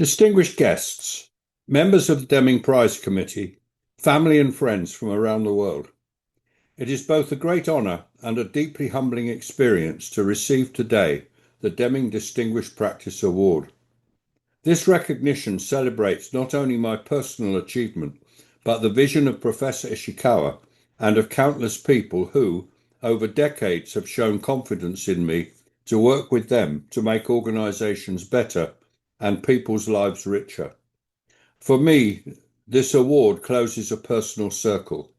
Distinguished guests, members of the Deming Prize Committee, family and friends from around the world. It is both a great honour and a deeply humbling experience to receive today the Deming Distinguished Practice Award. This recognition celebrates not only my personal achievement, but the vision of Professor Ishikawa and of countless people who, over decades, have shown confidence in me to work with them to make organisations better and people's lives richer. For me, this award closes a personal circle,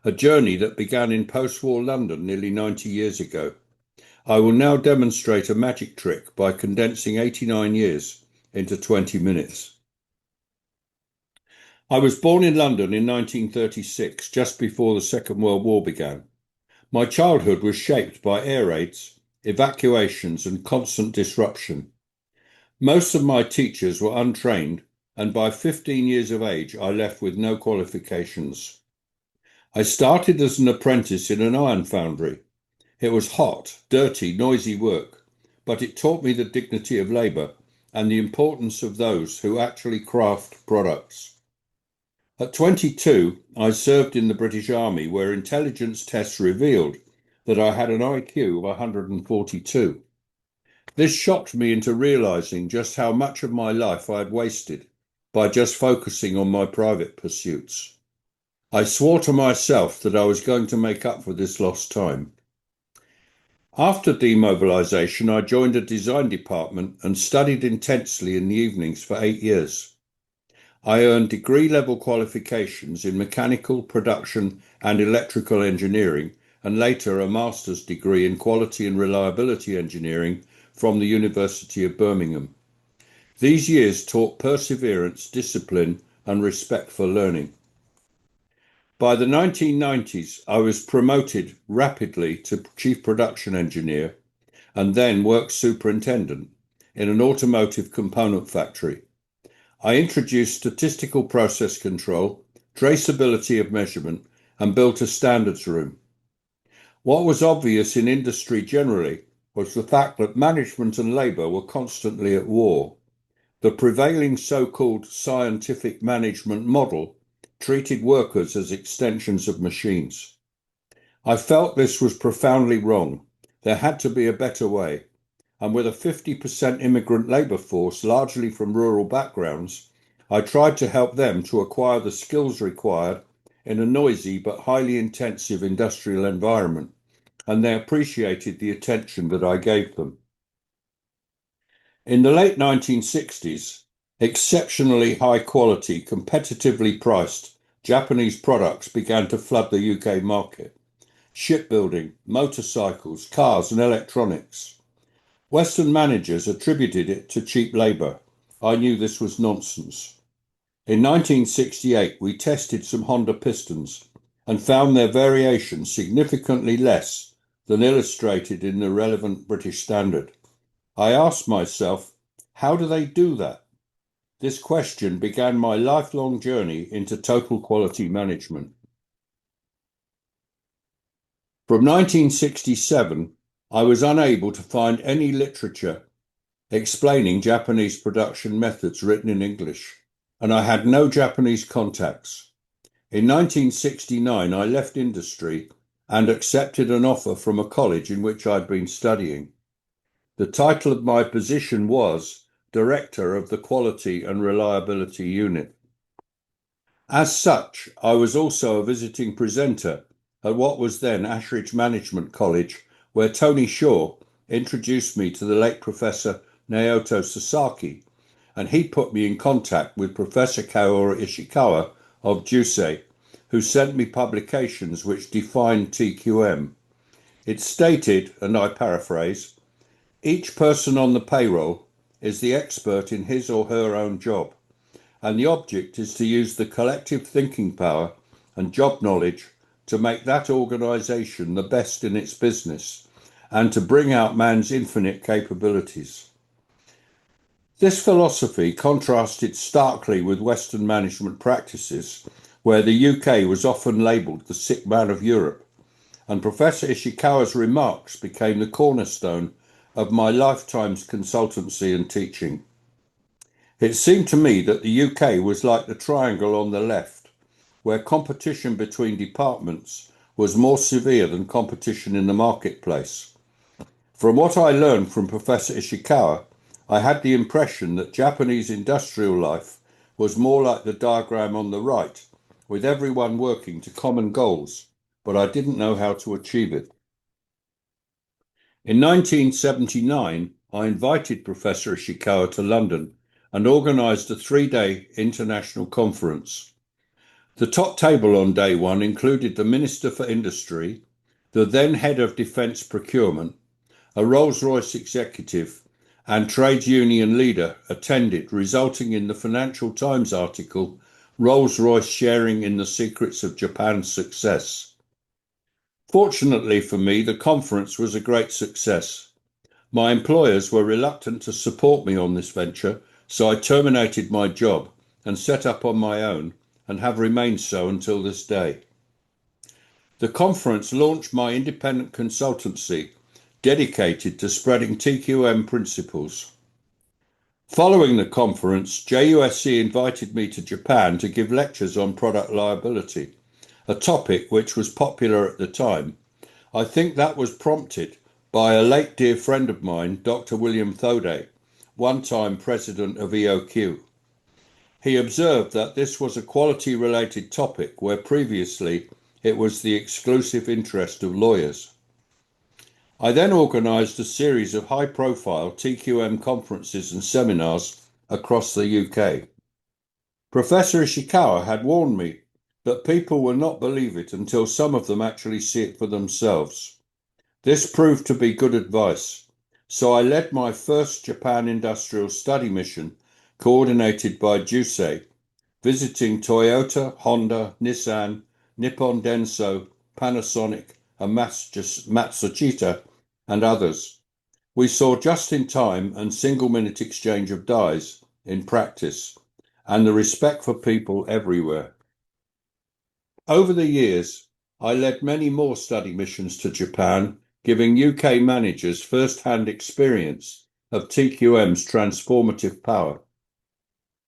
a journey that began in post-war London nearly 90 years ago. I will now demonstrate a magic trick by condensing 89 years into 20 minutes. I was born in London in 1936, just before the Second World War began. My childhood was shaped by air raids, evacuations, and constant disruption. Most of my teachers were untrained, and by 15 years of age, I left with no qualifications. I started as an apprentice in an iron foundry. It was hot, dirty, noisy work, but it taught me the dignity of labour and the importance of those who actually craft products. At 22, I served in the British Army, where intelligence tests revealed that I had an IQ of 142. This shocked me into realising just how much of my life I had wasted by just focusing on my private pursuits. I swore to myself that I was going to make up for this lost time. After demobilisation, I joined a design department and studied intensely in the evenings for 8 years. I earned degree-level qualifications in mechanical, production and electrical engineering, and later a master's degree in quality and reliability engineering from the University of Birmingham. These years taught perseverance, discipline, and respect for learning. By the 1990s, I was promoted rapidly to chief production engineer and then work superintendent in an automotive component factory. I introduced statistical process control, traceability of measurement, and built a standards room. What was obvious in industry generally was the fact that management and labour were constantly at war. The prevailing so-called scientific management model treated workers as extensions of machines. I felt this was profoundly wrong. There had to be a better way. And with a 50% immigrant labour force, largely from rural backgrounds, I tried to help them to acquire the skills required in a noisy but highly intensive industrial environment, and they appreciated the attention that I gave them. In the late 1960s, exceptionally high quality, competitively priced Japanese products began to flood the UK market. Shipbuilding, motorcycles, cars and electronics. Western managers attributed it to cheap labour. I knew this was nonsense. In 1968, we tested some Honda pistons and found their variation significantly less than illustrated in the relevant British standard. I asked myself, how do they do that? This question began my lifelong journey into total quality management. From 1967, I was unable to find any literature explaining Japanese production methods written in English, and I had no Japanese contacts. In 1969, I left industry and accepted an offer from a college in which I'd been studying. The title of my position was Director of the Quality and Reliability Unit. As such, I was also a visiting presenter at what was then Ashridge Management College, where Tony Shaw introduced me to the late Professor Naoto Sasaki, and he put me in contact with Professor Kaoru Ishikawa of JUSE, who sent me publications which defined TQM. It stated, and I paraphrase, each person on the payroll is the expert in his or her own job, and the object is to use the collective thinking power and job knowledge to make that organisation the best in its business and to bring out man's infinite capabilities. This philosophy contrasted starkly with Western management practices, where the UK was often labelled the sick man of Europe, and Professor Ishikawa's remarks became the cornerstone of my lifetime's consultancy and teaching. It seemed to me that the UK was like the triangle on the left, where competition between departments was more severe than competition in the marketplace. From what I learned from Professor Ishikawa, I had the impression that Japanese industrial life was more like the diagram on the right, with everyone working to common goals, but I didn't know how to achieve it. In 1979, I invited Professor Ishikawa to London and organised a 3-day international conference. The top table on day one included the Minister for Industry, the then head of Defence Procurement, a Rolls-Royce executive, and trade union leader attended, resulting in the Financial Times article, Rolls-Royce Sharing in the Secrets of Japan's Success. Fortunately for me, the conference was a great success. My employers were reluctant to support me on this venture, so I terminated my job and set up on my own, and have remained so until this day. The conference launched my independent consultancy dedicated to spreading TQM principles. Following the conference, JUSC invited me to Japan to give lectures on product liability, a topic which was popular at the time. I think that was prompted by a late dear friend of mine, Dr. William Thode, one-time president of EOQ. He observed that this was a quality-related topic where previously it was the exclusive interest of lawyers. I then organised a series of high-profile TQM conferences and seminars across the UK. Professor Ishikawa had warned me that people will not believe it until some of them actually see it for themselves. This proved to be good advice, so I led my first Japan industrial study mission, coordinated by JUSE, visiting Toyota, Honda, Nissan, Nippon Denso, Panasonic, and Matsushita, and others. We saw just-in-time and single-minute exchange of dies in practice, and the respect for people everywhere. Over the years, I led many more study missions to Japan, giving UK managers first-hand experience of TQM's transformative power.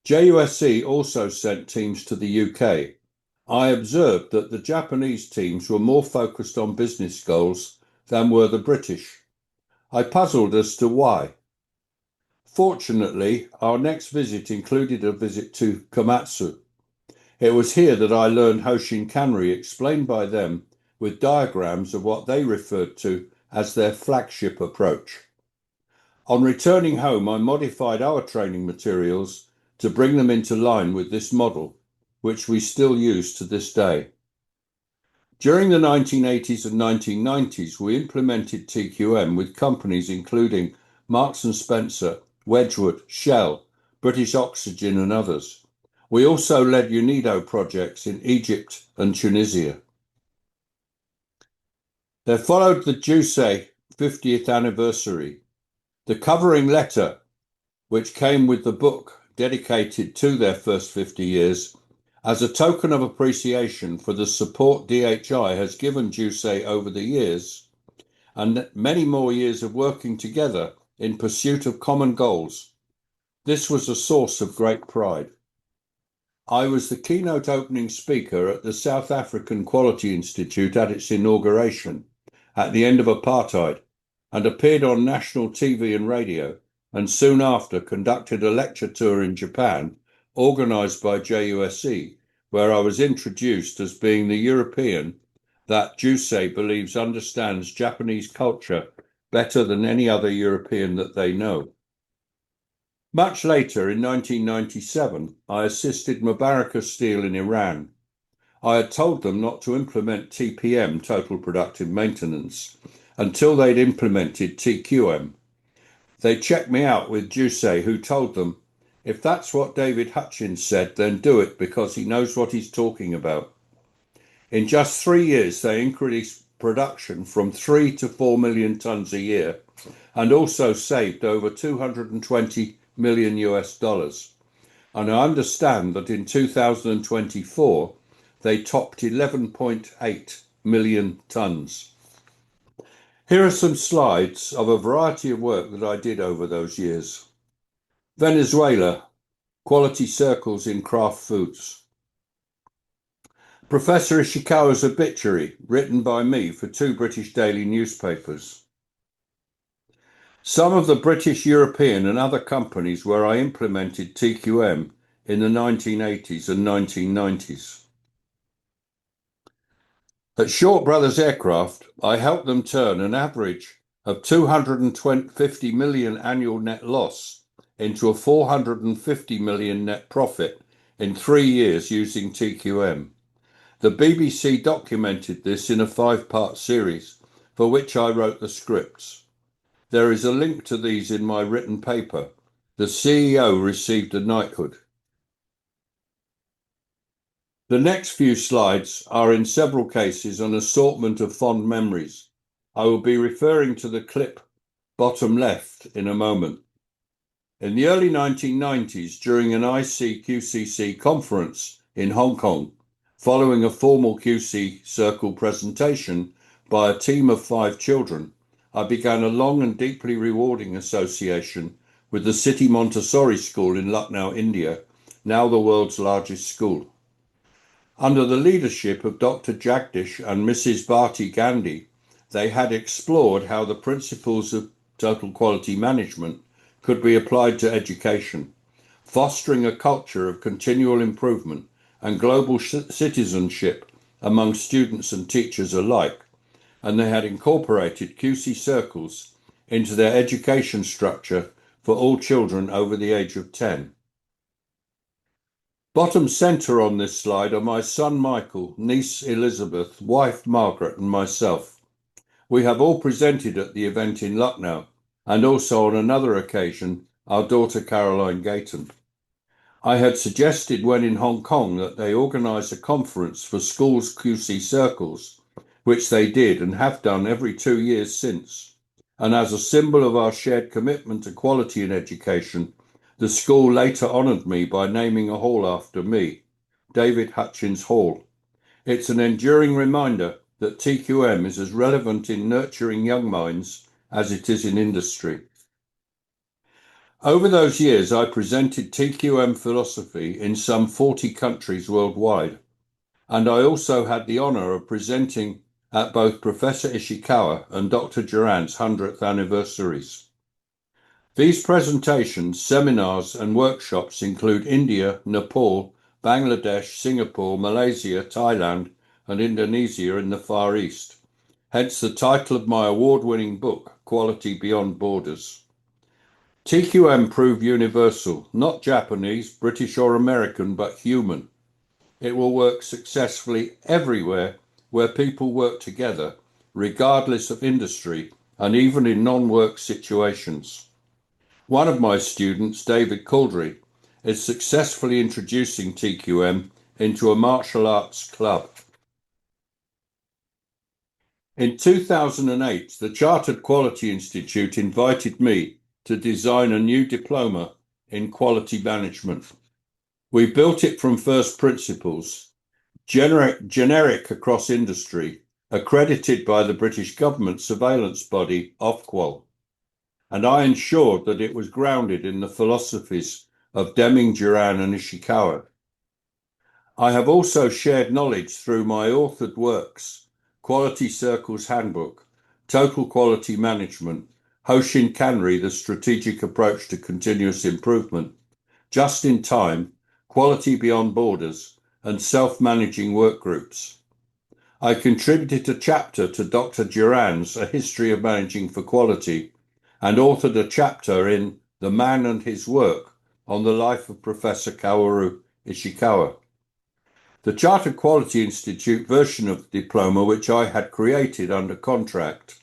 JUSC also sent teams to the UK. I observed that the Japanese teams were more focused on business goals than were the British. I puzzled as to why. Fortunately, our next visit included a visit to Komatsu. It was here that I learned Hoshin Kanri explained by them with diagrams of what they referred to as their flagship approach. On returning home, I modified our training materials to bring them into line with this model, which we still use to this day. During the 1980s and 1990s, we implemented TQM with companies including Marks & Spencer, Wedgwood, Shell, British Oxygen and others. We also led UNIDO projects in Egypt and Tunisia. There followed the JUSE 50th anniversary. The covering letter, which came with the book dedicated to their first 50 years, as a token of appreciation for the support DHI has given JUSE over the years, and many more years of working together in pursuit of common goals. This was a source of great pride. I was the keynote opening speaker at the South African Quality Institute at its inauguration at the end of apartheid, and appeared on national TV and radio, and soon after conducted a lecture tour in Japan, organised by JUSC, where I was introduced as being the European that JUSE believes understands Japanese culture better than any other European that they know. Much later, in 1997, I assisted Mubarak Steel in Iran. I had told them not to implement TPM, Total Productive Maintenance, until they'd implemented TQM. They checked me out with JUSE, who told them, if that's what David Hutchins said, then do it because he knows what he's talking about. In just 3 years, they increased production from 3 to 4 million tons a year and also saved over 220 million US dollars. And I understand that in 2024, they topped 11.8 million tons. Here are some slides of a variety of work that I did over those years. Venezuela, quality circles in craft foods. Professor Ishikawa's obituary, written by me for 2 British daily newspapers. Some of the British, European and other companies where I implemented TQM in the 1980s and 1990s. At Short Brothers Aircraft, I helped them turn an average of 250 million annual net loss into a 450 million net profit in 3 years using TQM. The BBC documented this in a 5-part series, for which I wrote the scripts. There is a link to these in my written paper. The CEO received a knighthood. The next few slides are in several cases an assortment of fond memories. I will be referring to the clip bottom left in a moment. In the early 1990s, during an ICQCC conference in Hong Kong, following a formal QC Circle presentation by a team of 5 children, I began a long and deeply rewarding association with the City Montessori School in Lucknow, India, now the world's largest school. Under the leadership of Dr. Jagdish and Mrs. Bharti Gandhi, they had explored how the principles of total quality management could be applied to education, fostering a culture of continual improvement and global citizenship among students and teachers alike, and they had incorporated QC circles into their education structure for all children over the age of 10. Bottom centre on this slide are my son Michael, niece Elizabeth, wife Margaret and myself. We have all presented at the event in Lucknow, and also on another occasion our daughter Caroline Gayton. I had suggested when in Hong Kong that they organise a conference for schools' QC circles, which they did and have done every 2 years since. And as a symbol of our shared commitment to quality in education, the school later honoured me by naming a hall after me, David Hutchins Hall. It's an enduring reminder that TQM is as relevant in nurturing young minds as it is in industry. Over those years, I presented TQM philosophy in some 40 countries worldwide, and I also had the honour of presenting at both Professor Ishikawa and Dr. Duran's 100th anniversaries. These presentations, seminars and workshops include India, Nepal, Bangladesh, Singapore, Malaysia, Thailand and Indonesia in the Far East. Hence the title of my award-winning book, Quality Beyond Borders. TQM proved universal, not Japanese, British or American, but human. It will work successfully everywhere where people work together, regardless of industry, and even in non-work situations. One of my students, David Caldry, is successfully introducing TQM into a martial arts club. In 2008, the Chartered Quality Institute invited me to design a new diploma in quality management. We built it from first principles, generic across industry, accredited by the British government surveillance body Ofqual, and I ensured that it was grounded in the philosophies of Deming, Duran and Ishikawa. I have also shared knowledge through my authored works, Quality Circles Handbook, Total Quality Management, Hoshin Kanri, The Strategic Approach to Continuous Improvement, Just in Time, Quality Beyond Borders, and Self-Managing Work Groups. I contributed a chapter to Dr. Duran's A History of Managing for Quality and authored a chapter in The Man and His Work on the life of Professor Kaworu Ishikawa. The Chartered Quality Institute version of the diploma, which I had created under contract,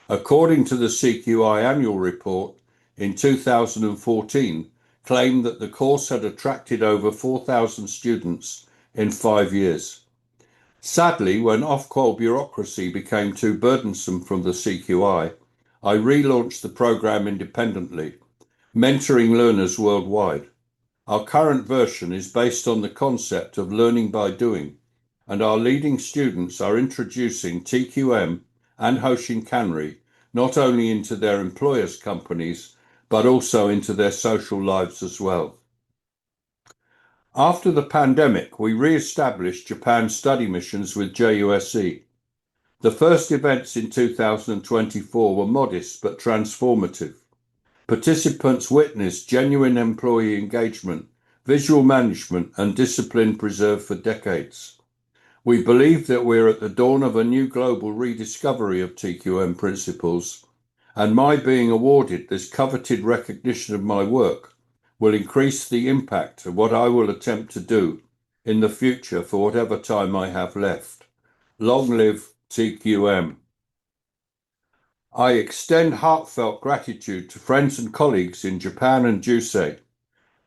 according to the CQI annual report in 2014, claimed that the course had attracted over 4,000 students in 5 years. Sadly, when Ofqual bureaucracy became too burdensome from the CQI, I relaunched the program independently, mentoring learners worldwide. Our current version is based on the concept of learning by doing, and our leading students are introducing TQM and Hoshin Kanri not only into their employers' companies, but also into their social lives as well. After the pandemic, we re-established Japan study missions with JUSE. The first events in 2024 were modest but transformative. Participants witnessed genuine employee engagement, visual management, and discipline preserved for decades. We believe that we're at the dawn of a new global rediscovery of TQM principles, and my being awarded this coveted recognition of my work will increase the impact of what I will attempt to do in the future for whatever time I have left. Long live TQM. I extend heartfelt gratitude to friends and colleagues in Japan and JUSE.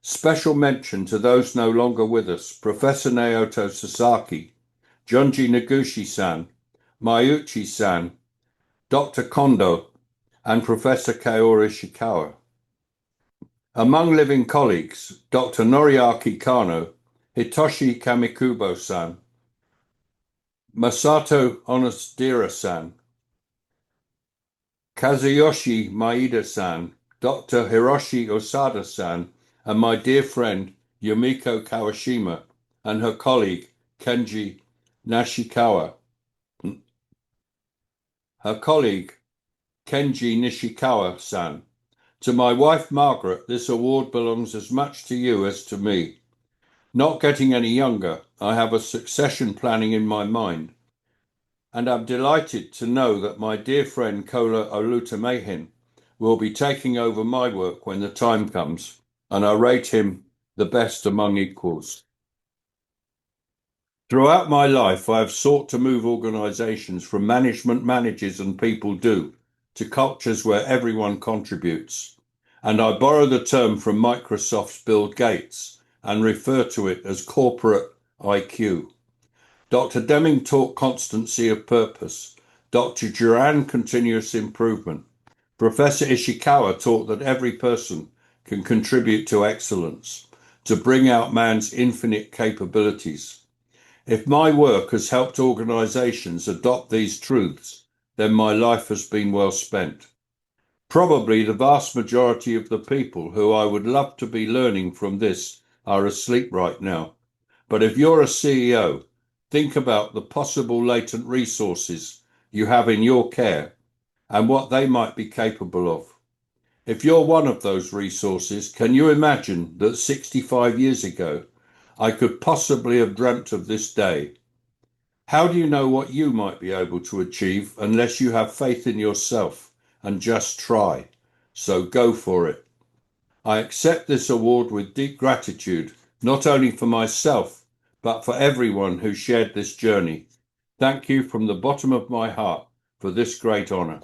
Special mention to those no longer with us, Professor Naoto Sasaki, Junji Noguchi-san, Mayuchi-san, Dr. Kondo, and Professor Kaori Ishikawa. Among living colleagues, Dr. Noriaki Kano, Hitoshi Kamikubo-san, Masato Onosdira-san, Kazuyoshi Maeda-san, Dr. Hiroshi Osada-san, and my dear friend Yumiko Kawashima and her colleague Kenji Nishikawa. To my wife Margaret, this award belongs as much to you as to me. Not getting any younger, I have a succession planning in my mind, and I'm delighted to know that my dear friend Kola Olutamehin will be taking over my work when the time comes, and I rate him the best among equals. Throughout my life, I have sought to move organizations from management manages and people do to cultures where everyone contributes. And I borrow the term from Microsoft's Bill Gates and refer to it as corporate IQ. Dr. Deming taught constancy of purpose. Dr. Duran, continuous improvement. Professor Ishikawa taught that every person can contribute to excellence, to bring out man's infinite capabilities. If my work has helped organizations adopt these truths, then my life has been well spent. Probably the vast majority of the people who I would love to be learning from this are asleep right now. But if you're a CEO, think about the possible latent resources you have in your care and what they might be capable of. If you're one of those resources, can you imagine that 65 years ago, I could possibly have dreamt of this day? How do you know what you might be able to achieve unless you have faith in yourself and just try? So go for it. I accept this award with deep gratitude, not only for myself, but for everyone who shared this journey. Thank you from the bottom of my heart for this great honor.